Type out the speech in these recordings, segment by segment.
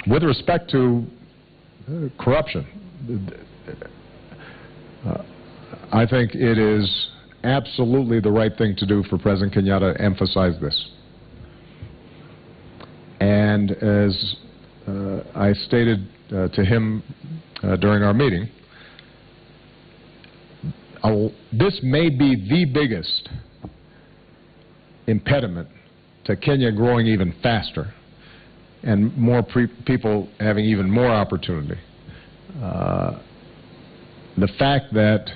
With respect to corruption, I think it is absolutely the right thing to do for President Kenyatta to emphasize this. And as I stated to him during our meeting, this may be the biggest impediment to Kenya growing even faster and more people having even more opportunity. The fact that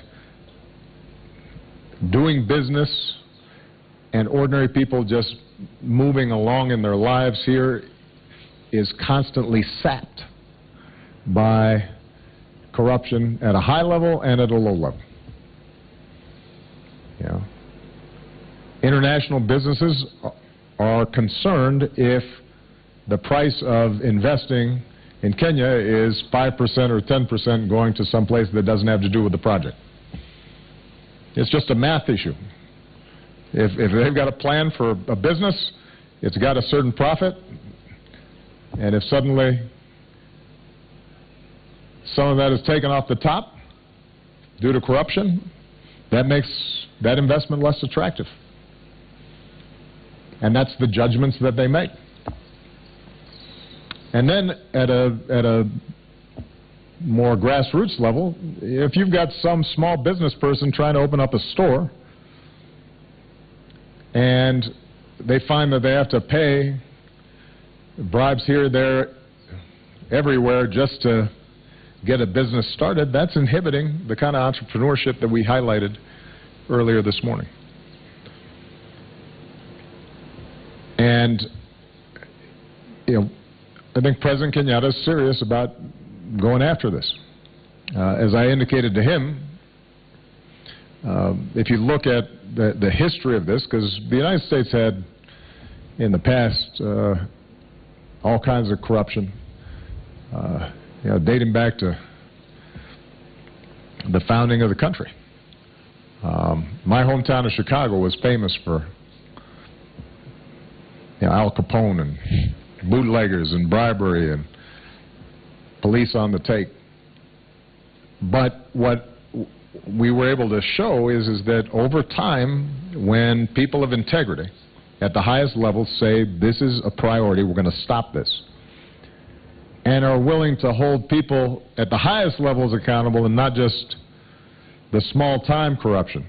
doing business and ordinary people just moving along in their lives here is constantly sapped by corruption at a high level and at a low level. You know, international businesses are concerned if the price of investing in Kenya is 5% or 10% going to some place that doesn't have to do with the project. It's just a math issue. If they've got a plan for a business, it's got a certain profit, and if suddenly some of that is taken off the top due to corruption, that makes that investment less attractive. And that's the judgments that they make. And then at a more grassroots level, if you've got some small business person trying to open up a store and they find that they have to pay bribes here, there, everywhere just to get a business started, that's inhibiting the kind of entrepreneurship that we highlighted earlier this morning. And, you know, I think President Kenyatta is serious about going after this. As I indicated to him, if you look at the history of this, because the United States had in the past all kinds of corruption, you know, dating back to the founding of the country. My hometown of Chicago was famous for, you know, Al Capone and bootleggers and bribery and police on the take. But what we were able to show is that over time, when people of integrity at the highest levels say this is a priority, we're going to stop this, and are willing to hold people at the highest levels accountable and not just the small-time corruption,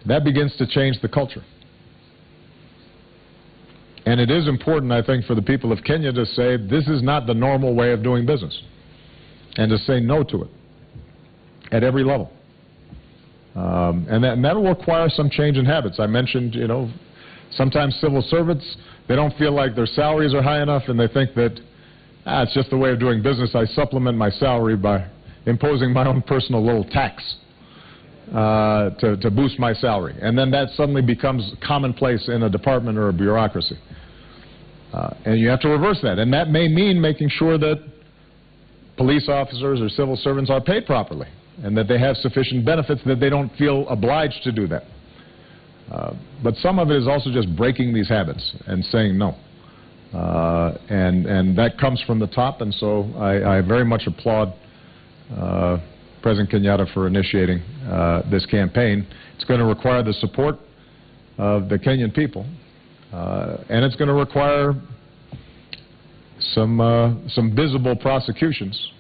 that begins to change the culture. And it is important, I think, for the people of Kenya to say this is not the normal way of doing business, and to say no to it at every level. And that will require some change in habits. I mentioned, you know, sometimes civil servants, they don't feel like their salaries are high enough, and they think that, it's just the way of doing business. I supplement my salary by imposing my own personal little tax to boost my salary. And then that suddenly becomes commonplace in a department or a bureaucracy. And you have to reverse that. And that may mean making sure that police officers or civil servants are paid properly and that they have sufficient benefits, that they don't feel obliged to do that. But some of it is also just breaking these habits and saying no. And that comes from the top, and so I very much applaud President Kenyatta for initiating this campaign. It's going to require the support of the Kenyan people, and it's going to require some visible prosecutions,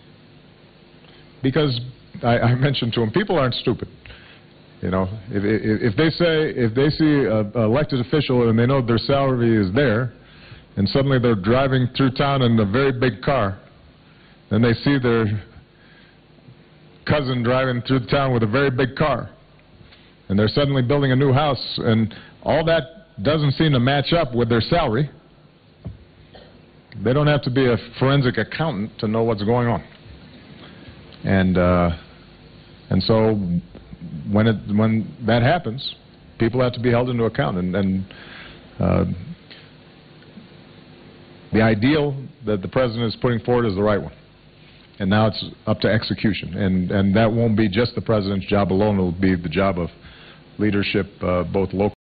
because I mentioned to him, people aren't stupid. You know, if they see an elected official and they know their salary is there, and suddenly they're driving through town in a very big car, and they see their cousin driving through the town with a very big car, and they're suddenly building a new house, and all that doesn't seem to match up with their salary. They don't have to be a forensic accountant to know what's going on. And so when that happens, people have to be held into account, and the ideal that the President is putting forward is the right one. And now it's up to execution. And that won't be just the President's job alone. It will be the job of leadership, both local